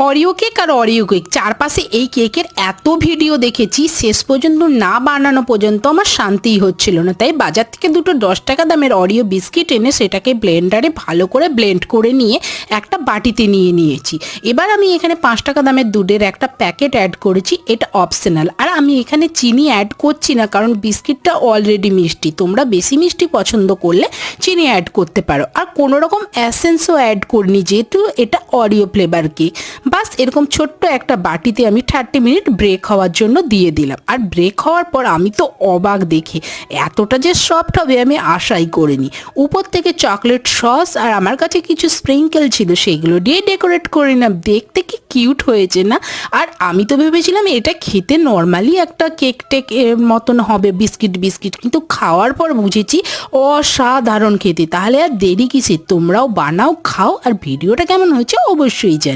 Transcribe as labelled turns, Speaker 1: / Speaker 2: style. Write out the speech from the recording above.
Speaker 1: Oreo cake আর Oreo cake চারপাশে এই কেকের এত ভিডিও দেখেছি, শেষ পর্যন্ত না বানানো পর্যন্ত আমার শান্তিই হচ্ছিল না। তাই বাজার থেকে দুটো 10 টাকা দামের অরিও বিস্কিট এনে সেটাকে ব্লেন্ডারে ভালো করে ব্লেন্ড করে নিয়ে একটা বাটিতে নিয়ে নিয়েছি। এবার আমি এখানে 5 টাকা দামের দুধের একটা প্যাকেট অ্যাড করেছি, এটা অপশনাল। আর আমি এখানে চিনি অ্যাড করছি না, কারণ বিস্কিটটা অলরেডি মিষ্টি। তোমরা বেশি মিষ্টি পছন্দ করলে চিনি অ্যাড করতে পারো। আর কোনো রকম অ্যাসেন্সও অ্যাড করিনি, যেহেতু এটা অরিও ফ্লেভার কেক। বাস এরকম ছোট্ট একটা বাটিতে আমি 30 মিনিট ব্রেক হওয়ার জন্য দিয়ে দিলাম। আর ব্রেক হওয়ার পর আমি তো অবাক দেখে, এতটা যে সফট হবে আমি আশাই করিনি। উপর থেকে চকলেট সস আর আমার কাছে কিছু স্প্রিঙ্কেল ছিল, সেগুলো দিয়ে ডেকোরেট করে নিলাম। দেখতে কি কিউট হয়েছে না? আর আমি তো ভেবেছিলাম এটা খেতে নর্মালি একটা কেক টেক এর মতন হবে, বিস্কিট বিস্কিট, কিন্তু খাওয়ার পর বুঝেছি অসাধারণ খেতে। তাহলে আর দেরি কিসে, তোমরাও বানাও, খাও, আর ভিডিওটা কেমন হয়েছে অবশ্যই জানি।